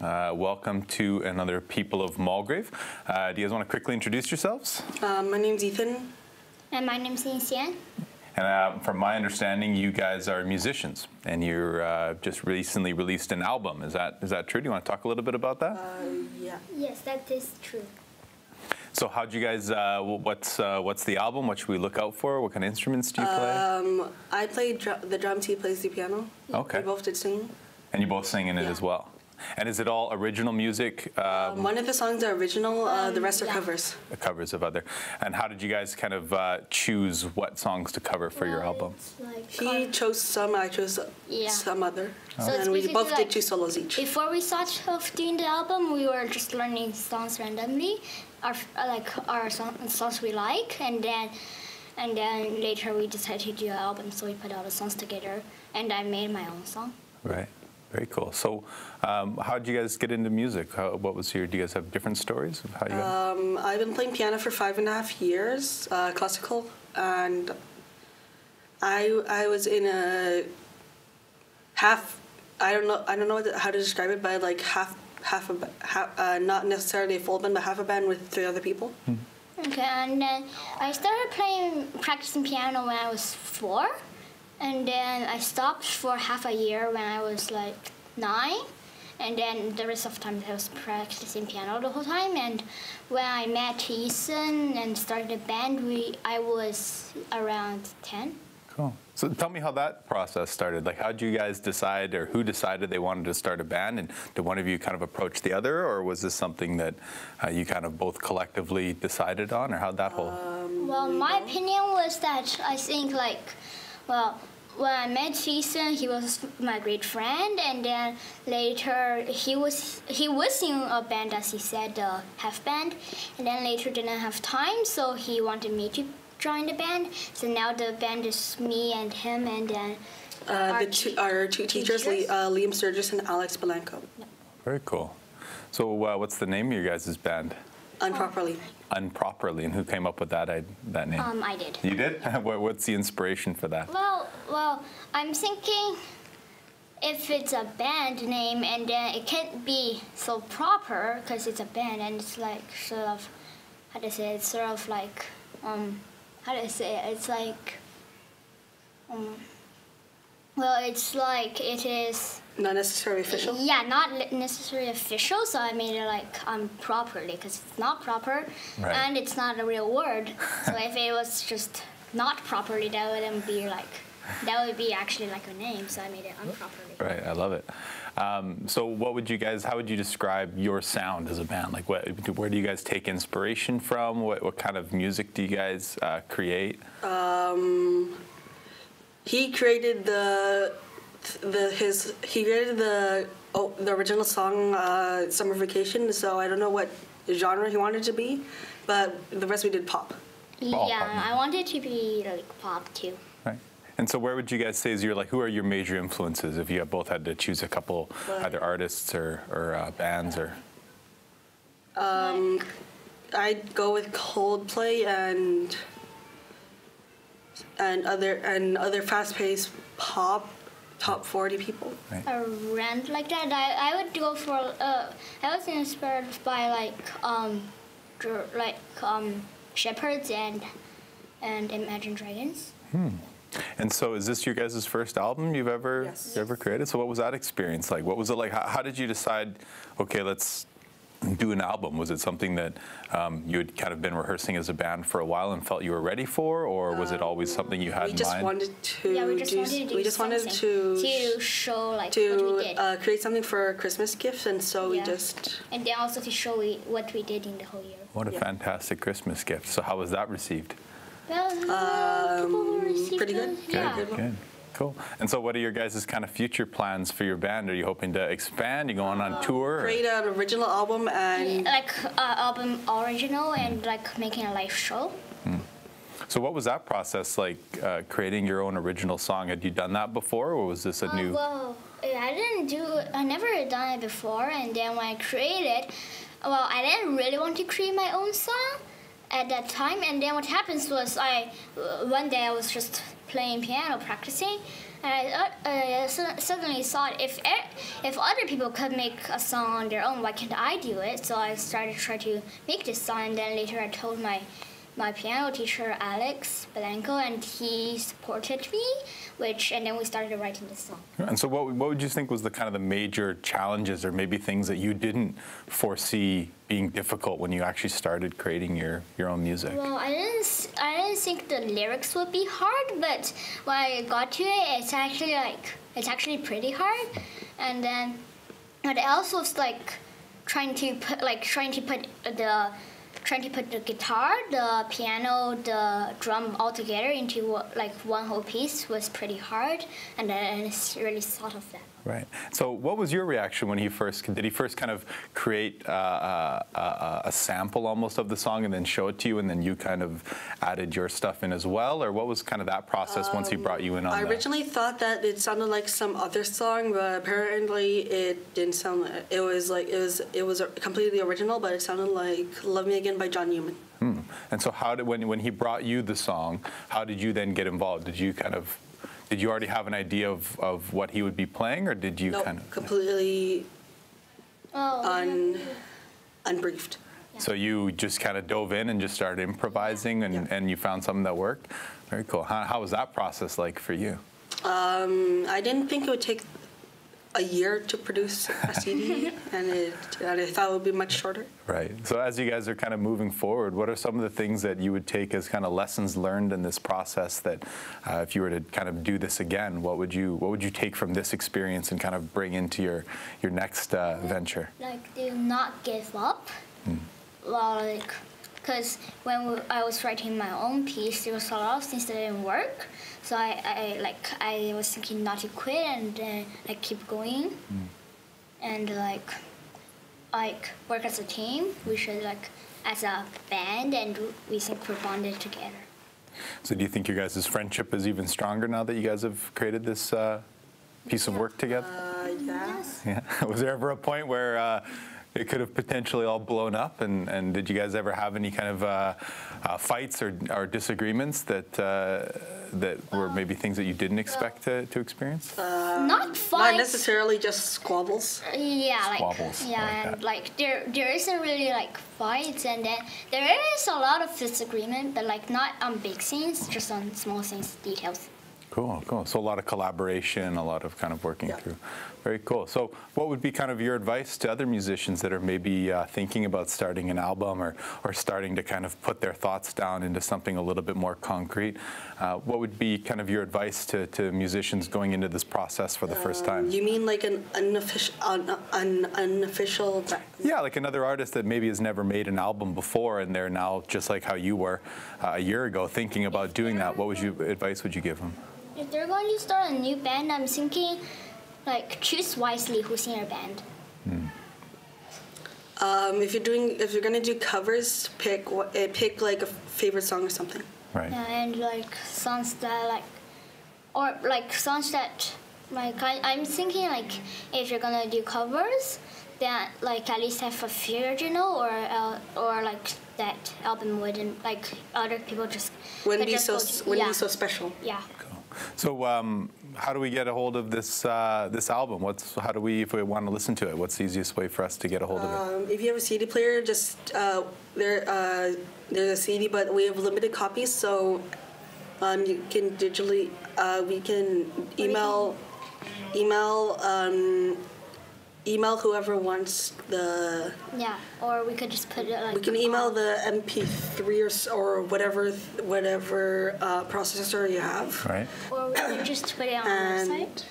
Welcome to another People of Mulgrave. Do you guys want to quickly introduce yourselves? My name's Ethan. And my name's Xian. And from my understanding, you guys are musicians, and you're just recently released an album. Is that true? Do you want to talk a little bit about that? Yeah. Yes, that is true. So how'd you guys, what's the album? What should we look out for? What kind of instruments do you play? I played the drums, he plays the piano. Okay. We both did singing. And you both sing in it Yeah. as well. And is it all original music? One of the songs are original, the rest are covers. Covers of other. And how did you guys kind of choose what songs to cover for your album? He chose some, I chose some other. So it's And we basically both did 2 solos each. Before we thought of doing the album, we were just learning songs randomly, our songs we like, and then later we decided to do an album. So we put all the songs together, and I made my own song. Right. Very cool. So, how did you guys get into music? Do you guys have different stories of how you got? I've been playing piano for 5.5 years, classical, and I was in a half. I don't know how to describe it, but like half not necessarily a full band, but half a band with 3 other people. Okay, and then I started practicing piano when I was 4. And then I stopped for half a year when I was like 9. And then the rest of the time I was practicing piano the whole time. And when I met Ethan and started a band, I was around 10. Cool. So tell me how that process started. Like, how did you guys decide, or who decided they wanted to start a band? And did one of you kind of approach the other, or was this something that you kind of both collectively decided on, or how'd that whole? Well, my opinion was that I think when I met Ethan, he was my great friend, and then later he was in a band, as he said, half band, and then later didn't have time, so he wanted me to join the band. So now the band is me and him, and then our two teachers, Liam Sturgis and Alex Belanco. Yep. Very cool. So what's the name of your guys' band? Unproperly. Unproperly, and who came up with that name? I did. You did? What's the inspiration for that? Well, I'm thinking if it's a band name, and then it can't be so proper because it's a band, and it's like sort of, how to say it, sort of like, how do I say it? It's like, well, it's like it is. Not necessarily official? Yeah, not necessarily official, so I made it like properly, because it's not proper, right. And it's not a real word. So if it was just not properly, that wouldn't be like, that would be actually like a name, so I made it unproperly. Right, I love it. So how would you describe your sound as a band? Like, where do you guys take inspiration from? What kind of music do you guys create? He created the original song, Summer Vacation, so I don't know what genre he wanted it to be, but the rest we did pop. Yeah, I wanted it to be like pop too. Right. And so where would you guys say who are your major influences if you both had to choose a couple, either artists or bands or? I'd go with Coldplay and other fast-paced pop top 40 people. Right. Around like that, I would go for. I was inspired by Shepherds and Imagine Dragons. And so, is this your guys' first album you've ever created? So, what was that experience like? What was it like? How did you decide? Okay, let's do an album. Was it something that you had kind of been rehearsing as a band for a while and felt you were ready for, or was it always something you had in mind? We just wanted to show what we did. Create something for Christmas gifts, and so we just. And then also to show what we did in the whole year. What a fantastic Christmas gift! So, how was that received? Well, pretty good. Yeah. Good. Cool. And so what are your guys' kind of future plans for your band? Are you hoping to expand? Are you going on tour? Create an original album and... album original and making a live show. So what was that process like, creating your own original song? Had you done that before, or was this a new... Well, I never had done it before, and then when I created, I didn't really want to create my own song at that time, and then what happens was one day I was just playing piano, practicing, And I suddenly thought, if other people could make a song on their own, why can't I do it? So I started trying to make this song, and then later I told my piano teacher, Alex Blanco, and he supported me, and then we started writing the song. And so what would you think was the kind of the major challenges or maybe things that you didn't foresee being difficult when you actually started creating your own music? Well, I didn't think the lyrics would be hard, but when I got to it, it's actually pretty hard. And then what else was like trying to put the guitar, the piano, the drum all together into like one whole piece was pretty hard, and I really thought of that. Right. So what was your reaction when did he first kind of create a sample almost of the song and then show it to you, and then you kind of added your stuff in as well? Or what was kind of that process once he brought you in on that? I originally thought that it sounded like some other song, but apparently it didn't sound like it was completely original, but it sounded like Love Me Again by John Newman. And so when he brought you the song, how did you then get involved? Did you already have an idea of what he would be playing, or did you kind of completely unbriefed? So you just kind of dove in and just started improvising, and you found something that worked? Very cool. How was that process like for you? I didn't think it would take a year to produce a CD, and I thought it would be much shorter. Right. So as you guys are kind of moving forward, what are some of the things that you would take as kind of lessons learned in this process that if you were to kind of do this again, what would you take from this experience and kind of bring into your next venture? Like, do not give up. Well, because when I was writing my own piece, there was a lot of things that didn't work. So I was thinking not to quit, and then I keep going, and work as a team. We should as a band, and we think we're bonded together. So do you think your guys' friendship is even stronger now that you guys have created this piece of work together? Yeah. Yes. Yeah. Was there ever a point where it could have potentially all blown up, and did you guys ever have any kind of fights or disagreements that were maybe things that you didn't expect to experience? Not fights. Not necessarily, just squabbles. Yeah, Squabbles, and there isn't really fights, and then there is a lot of disagreement, but not on big things, just on small things, details. Cool, cool. So a lot of collaboration, a lot of kind of working through. Very cool. So what would be kind of your advice to other musicians that are maybe thinking about starting an album or starting to kind of put their thoughts down into something a little bit more concrete? What would be kind of your advice to musicians going into this process for the first time? You mean like an unofficial? Yeah, like another artist that maybe has never made an album before, and they're now, just like how you were a year ago, thinking about doing that. What advice would you give them? If they're going to start a new band, I'm thinking, choose wisely who's in your band. If you're gonna do covers, pick a favorite song or something. Right. Yeah, and songs that I'm thinking if you're gonna do covers, then at least have a few original or that album wouldn't other people just wouldn't be so special. Yeah. So how do we get a hold of this album? If we want to listen to it, what's the easiest way for us to get a hold of it? If you have a CD player, just there's a CD, but we have limited copies, so you can digitally we can email whoever wants the. Yeah, or we could just put it we can email the MP3 or whatever processor you have. Right. Or we could just put it on our website.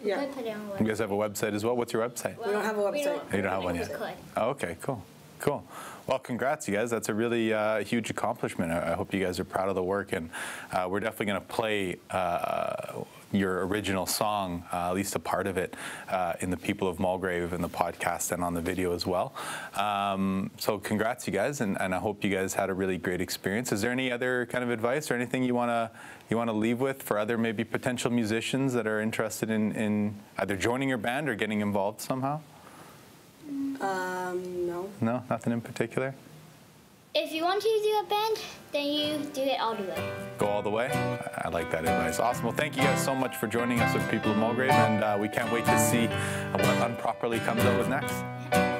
Yeah. We could put it on our website. You guys have a website as well? What's your website? We don't have a website. You don't have one yet? Oh, okay, cool. Cool. Well, congrats, you guys. That's a really huge accomplishment. I hope you guys are proud of the work, and we're definitely going to play your original song, at least a part of it, in the People of Mulgrave in the podcast and on the video as well. So congrats, you guys, and I hope you guys had a really great experience. Is there any other kind of advice or anything you want to leave with for other maybe potential musicians that are interested in either joining your band or getting involved somehow? No. No, nothing in particular? If you want to do a band, then you do it all the way. go all the way. I like that advice. Awesome. Well, thank you guys so much for joining us with People of Mulgrave, and we can't wait to see what Unproperly comes out with next.